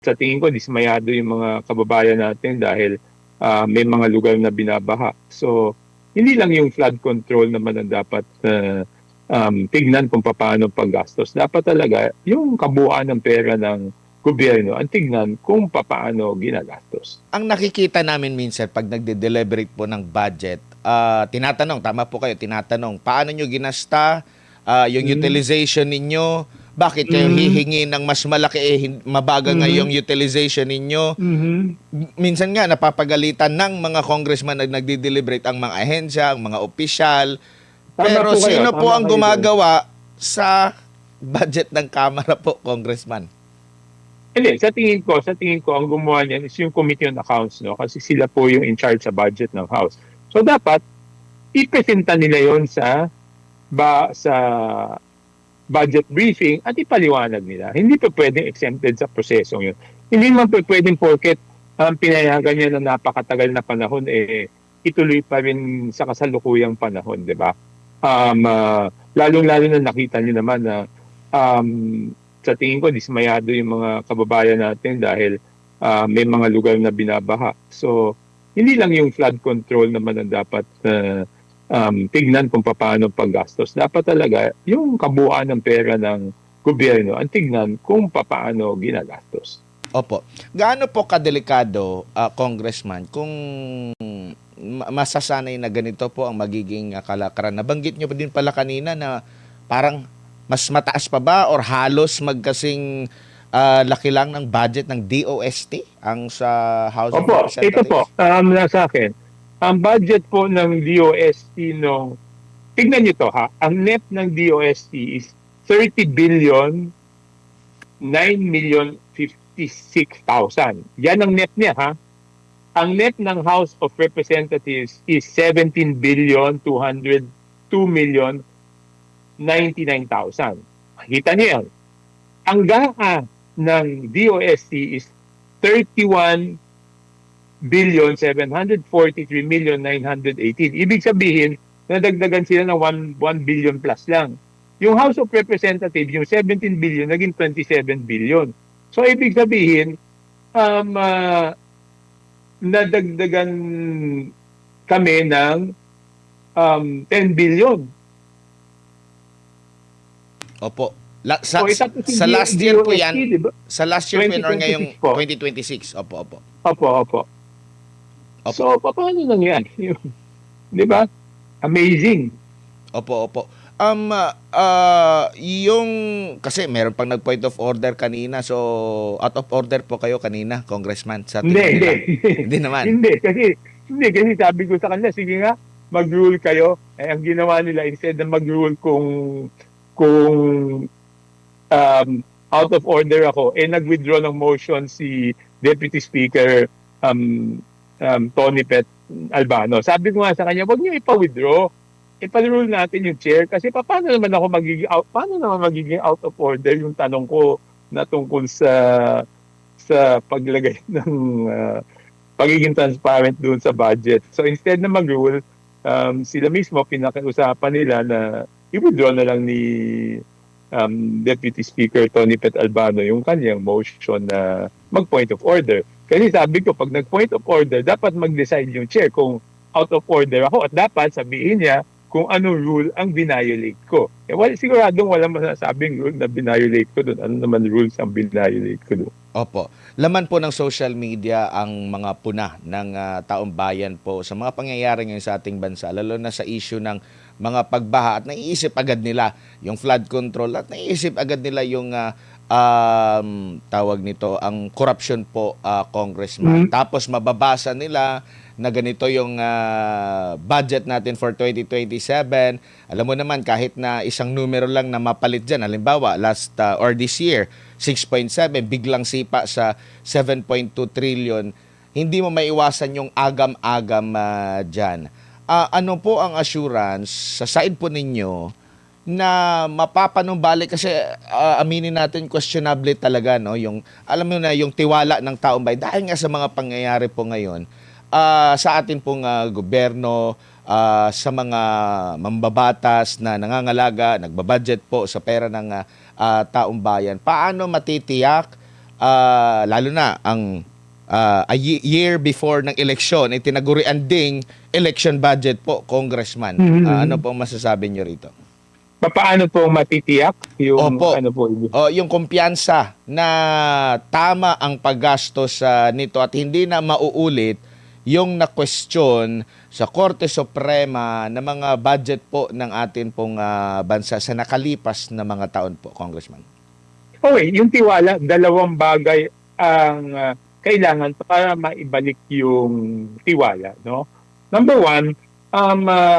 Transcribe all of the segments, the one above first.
sa tingin ko dismayado yung mga kababayan natin dahil may mga lugar na binabaha. So, hindi lang yung flood control naman ang dapat tignan kung paano paggastos. Dapat talaga yung kabuuan ng pera ng gobyerno ang tignan kung paano ginagastos. Ang nakikita namin minsan pag nagde-deliberate po ng budget, tinatanong, tama po kayo, tinatanong, paano nyo ginasta yung Mm, utilization ninyo? Bakit kayo mm, hihingi ng mas malaki, mabaga ngayong mm, utilization ninyo? mm. Minsan nga, napapagalitan ng mga congressman na nagde-deliberate ang mga ahensya, ang mga opisyal. Tama Pero po kayo, sino po tama ang kayo doon. gumagawa sa budget ng Kamara po, congressman? Hindi, sa tingin ko ang gumawa niyan is yung Committee on Accounts, no? Kasi sila po yung in charge sa budget ng House. So dapat ipresenta nila yon sa budget briefing at ipaliwanag nila. Hindi pa pwedeng exempted sa prosesong yun. Hindi man pa pwedeng porket pinayagan niya na napakatagal na panahon, ituloy pa rin sa kasalukuyang panahon, di ba? Lalong-lalo na nakita niyo naman na um, sa tingin ko dismayado yung mga kababayan natin dahil may mga lugar na binabaha. So, hindi lang yung flood control naman ang dapat tignan kung paano paggastos. Dapat talaga yung kabuuan ng pera ng gobyerno ang tignan kung paano ginagastos. Opo. Gaano po kadelikado, congressman, kung masasanay na ganito po ang magiging kalakaran? Nabanggit nyo pa din pala kanina na parang mas mataas pa ba or halos magkasing laki lang ng budget ng DOST ang sa House of Opo, ito po, Representatives? na sa akin. Ang budget po ng DOST nung, tignan nyo to ha, ang net ng DOST is 30 billion 9,056,000. Yan ang net niya ha. Ang net ng House of Representatives is 17,202,099,000. Makita niyo yan. Ang GAA ng DOST is 31,743,918. Ibig sabihin, nadagdagan sila ng 1 billion plus lang. Yung House of Representatives, yung 17 billion, naging 27 billion. So, ibig sabihin, nadagdagan kami ng 10 billion. Opo. So, tapos Sa yung last year po DOST, yan, di ba? sa last year po yan or ngayong 2026 po. 2026. Opo, opo. Opo, opo. Opo. So, paano nangyari yun? Di ba? Amazing. Opo, opo. Yung kasi meron pang nag-point of order kanina. So, out of order po kayo kanina, Congressman, sa Hindi, tingin hindi. nila. Hindi naman. Hindi kasi sabi ko sa kanila, sige nga, mag-rule kayo. Ang ginawa nila, instead na mag-rule kung out of order ako, nag-withdraw ng motion si Deputy Speaker Tony Pet Albano. Sabi ko nga sa kanya, wag niyo ipa-withdraw. Ipa-rule natin yung chair kasi paano naman magiging out of order yung tanong ko na tungkol sa paglagay ng pagiging transparent doon sa budget. So instead na mag-rule, sila mismo pinakiusapan nila na i-withdraw na lang ni Deputy Speaker Tony Pet Albano yung kanyang motion na mag-point of order. Kasi sabi ko, pag nag-point of order, dapat mag-decide yung chair kung out of order ako at dapat sabihin niya kung anong rule ang binayolate ko. Siguradong walang masasabing rule na binayolate ko doon. Ano naman rules ang binayolate ko doon? Opo. Laman po ng social media ang mga puna ng taong bayan po sa mga pangyayari ngayon sa ating bansa, lalo na sa issue ng mga pagbaha at naiisip agad nila yung flood control at naiisip agad nila yung tawag nito, ang corruption po, congressman. Tapos mababasa nila na ganito yung budget natin for 2027. Alam mo naman, kahit na isang numero lang na mapalit dyan, halimbawa, last or this year, 6.7, biglang sipa sa 7.2 trillion, hindi mo maiwasan yung agam-agam dyan. Ano po ang assurance sa side po ninyo na mapapanumbalik kasi aminin natin questionable talaga no yung alam mo na yung tiwala ng taong bayan dahil nga sa mga pangyayari po ngayon sa atin pong gobyerno, sa mga mambabatas na nangangalaga, nagbabudget po sa pera ng taong bayan. Paano matitiyak lalo na ang year before ng eleksyon, tinagurian ding election budget po, Congressman. Ano po masasabi nyo rito? Paano po matitiyak yung Opo. ano po? Yung kumpiyansa na tama ang paggastos nito at hindi na mauulit yung na-question sa Korte Suprema na mga budget po ng atin pong bansa sa nakalipas na mga taon po, Congressman. Okay, yung tiwala, dalawang bagay ang kailangan para maibalik yung tiwala, no? Number one,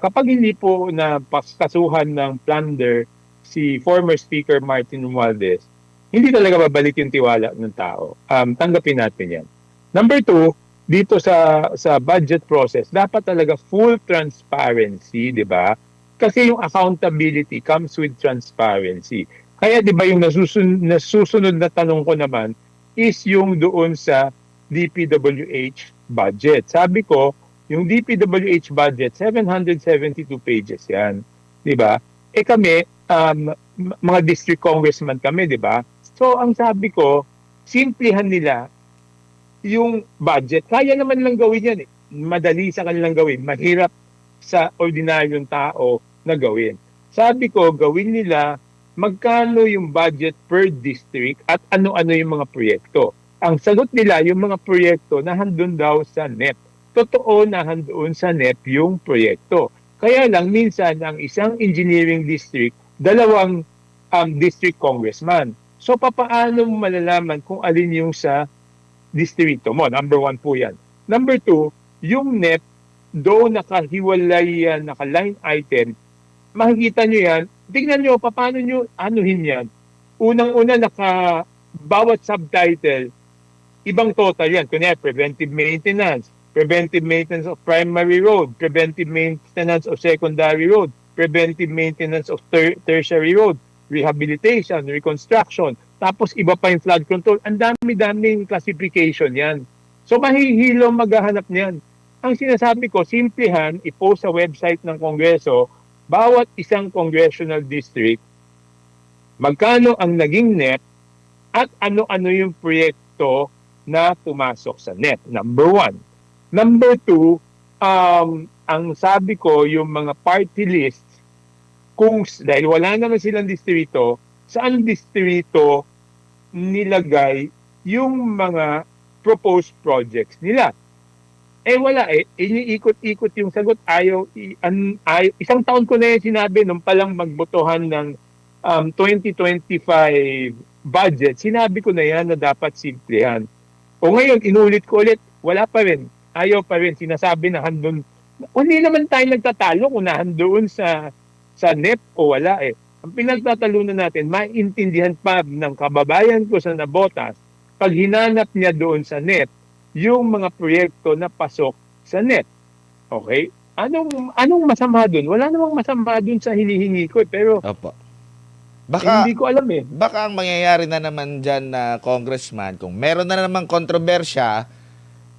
kapag hindi po na kasuhan ng plunder si former Speaker Martin Romualdez, hindi talaga babalik yung tiwala ng tao. Tanggapin natin yan. Number two, dito sa budget process, dapat talaga full transparency, di ba? Kasi yung accountability comes with transparency. Kaya di ba yung nasusunod na tanong ko naman is yung doon sa DPWH budget. Sabi ko, yung DPWH budget, 772 pages yan. Di ba? Kami, mga district congressman kami, di ba? So, ang sabi ko, simplihan nila yung budget. Kaya naman lang gawin yan eh. Madali sa kanilang gawin. Mahirap sa ordinaryong tao na gawin. Sabi ko, gawin nila magkano yung budget per district at ano-ano yung mga proyekto. Ang sagot nila, yung mga proyekto na handun daw sa NEP. Totoo na handoon sa NEP yung proyekto. Kaya lang minsan ang isang engineering district, dalawang district congressman. So papaano mo malalaman kung alin yung sa distrito mo? Number one po yan. Number two, yung NEP, though nakahiwalay yan, naka-line item, makikita nyo yan, tingnan nyo, paano nyo anuhin yan. Unang-una, bawat subtitle, ibang total yan. Kunya, preventive maintenance of primary road, preventive maintenance of secondary road, preventive maintenance of tertiary road, rehabilitation, reconstruction, tapos iba pa yung flood control. Ang dami-daming classification yan. So mahihilo maghahanap niyan. Ang sinasabi ko, simplihan, i-post sa website ng Kongreso, bawat isang congressional district, magkano ang naging NEP at ano-ano yung proyekto na pumasok sa NEP. Number one. Number two, ang sabi ko, yung mga party lists, dahil wala naman silang distrito, saan distrito nilagay yung mga proposed projects nila? Wala iniikot-ikot yung sagot. Isang taon ko na yung sinabi nung palang magbotohan ng 2025 budget, sinabi ko na yan na dapat simplihan. O ngayon, inulit ko ulit, wala pa rin. Ayaw pa rin, sinasabi na handun. Hindi naman tayo nagtatalo kung nahandoon sa NEP o wala eh. Ang pinagtatalunan natin, maintindihan pa ng kababayan ko sa Nabotas, pag hinanap niya doon sa NEP, yung mga proyekto na pasok sa NEP. Okay? Anong masama doon? Wala namang masama doon sa hinihingi ko eh, pero Opo. Baka, hindi ko alam eh. Baka ang mangyayari na naman dyan na congressman, kung meron na namang kontrobersya,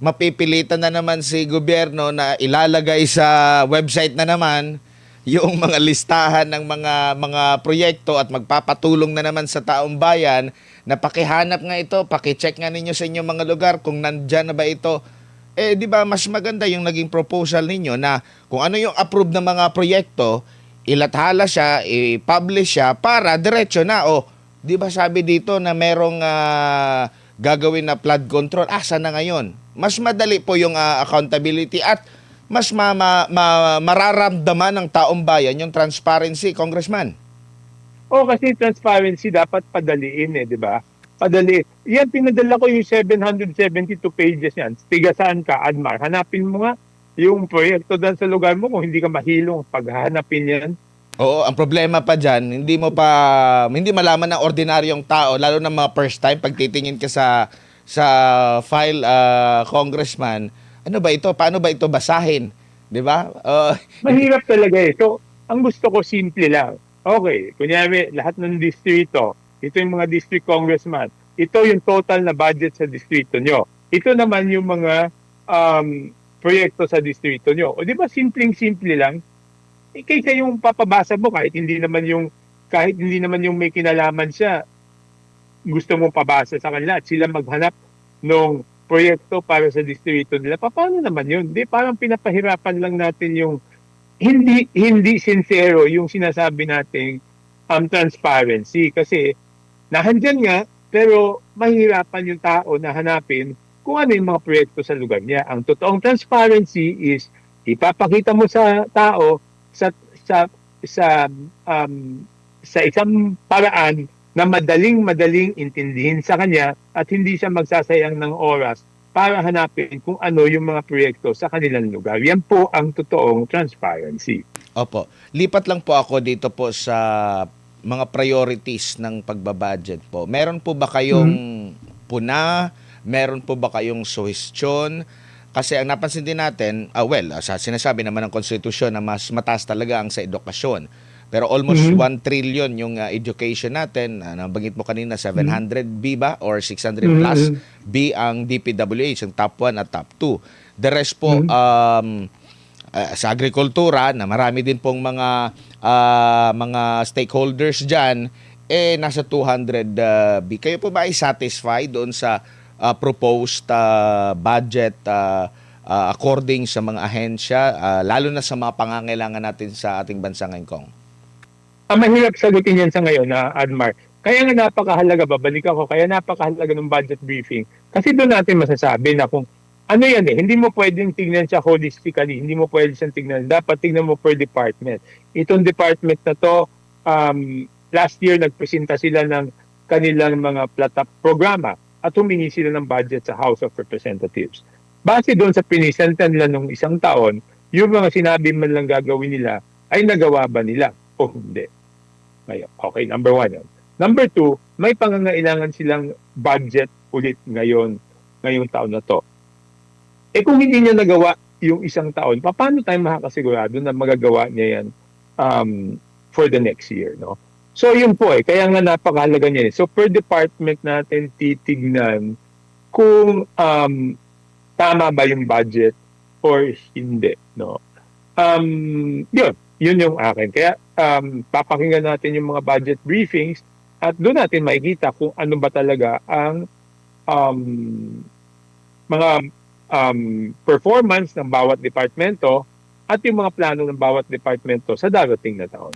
mapipilitan na naman si gobyerno na ilalagay sa website na naman yung mga listahan ng mga proyekto at magpapatulong na naman sa taong bayan na pakihanap nga ito, pakicheck nga ninyo sa inyong mga lugar kung nandyan na ba ito. Di ba mas maganda yung naging proposal ninyo na kung ano yung approved na mga proyekto, ilathala siya, i-publish siya para diretso na. Di ba sabi dito na merong gagawin na flood control? Asa na ngayon? Mas madali po yung accountability at mas mararamdaman ng taong bayan yung transparency, Congressman. Kasi transparency dapat padaliin di ba? Padali. Yan, pinadala ko yung 772 pages yan. Tiga saan ka, Admar? Hanapin mo nga yung proyekto doon sa lugar mo kung hindi ka mahilong paghahanapin yan. Oo, ang problema pa dyan, hindi malaman ng ordinaryong tao, lalo na mga first time, pag titingin ka sa file, Congressman, ano ba ito? Paano ba ito basahin? Di ba? Mahirap talaga eh. So, ang gusto ko simple lang. Okay, kunyari, lahat ng distrito, ito yung mga district congressman, ito yung total na budget sa distrito nyo. Ito naman yung mga proyekto sa distrito nyo. O di ba simpleng-simple lang? Kaysa yung papabasa mo kahit hindi naman yung may kinalaman siya, gusto mong pabasa sa kanila at sila maghanap ng proyekto para sa distrito nila, paano naman yun? Di parang pinapahirapan lang natin yung hindi sincero yung sinasabi nating transparency kasi nahandyan nga pero mahirapan yung tao na hanapin kung ano yung mga proyekto sa lugar niya. Ang totoong transparency is ipapakita mo sa tao sa sa sa sa isang paraan na madaling intindihin sa kanya at hindi siya magsasayang ng oras para hanapin kung ano yung mga proyekto sa kanilang lugar. Yan po ang totoong transparency. Opo. Lipat lang po ako dito po sa mga priorities ng pagbabudget po. Meron po ba kayong puna? Meron po ba kayong suhestyon? Kasi ang napansin din natin, sa sinasabi naman ng konstitusyon na mas mataas talaga ang sa edukasyon. Pero almost 1 trillion yung education natin. Nabanggit mo kanina, 700 B ba? Or 600 plus B ang DPWH, ang top 1 at top 2. The rest po, sa agrikultura, na marami din pong mga stakeholders dyan, nasa 200 B. Kayo po ba ay satisfied doon sa proposed budget according sa mga ahensya, lalo na sa mga pangangailangan natin sa ating bansa ngayon, Kong? Mahirap sagutin yan sa ngayon na Admar. Kaya nga napakahalaga, babalik ako, kaya napakahalaga ng budget briefing. Kasi doon natin masasabi na kung ano yan hindi mo pwedeng tignan siya holistically, hindi mo pwedeng siyang tignan. Dapat tignan mo per department. Itong department na to, last year nagpresenta sila ng kanilang mga programa at humingi sila ng budget sa House of Representatives. Base doon sa pinisenta nila nung isang taon, yung mga sinabi man lang gagawin nila, ay nagawa ba nila o hindi? Ngayon, okay, number 1 yun. Number 2, may pangangailangan silang budget ulit ngayong taon na to. Kung hindi niya nagawa yung isang taon, paano tayo makakasigurado na magagawa niya yan for the next year, no? So yun po kaya nga napakahalaga niya. So per department natin titignan kung tama ba yung budget or hindi, no? Yun yung akin. Kaya papakinggan natin yung mga budget briefings at doon natin makikita kung ano ba talaga ang mga performance ng bawat departamento at yung mga plano ng bawat departamento sa darating na taon.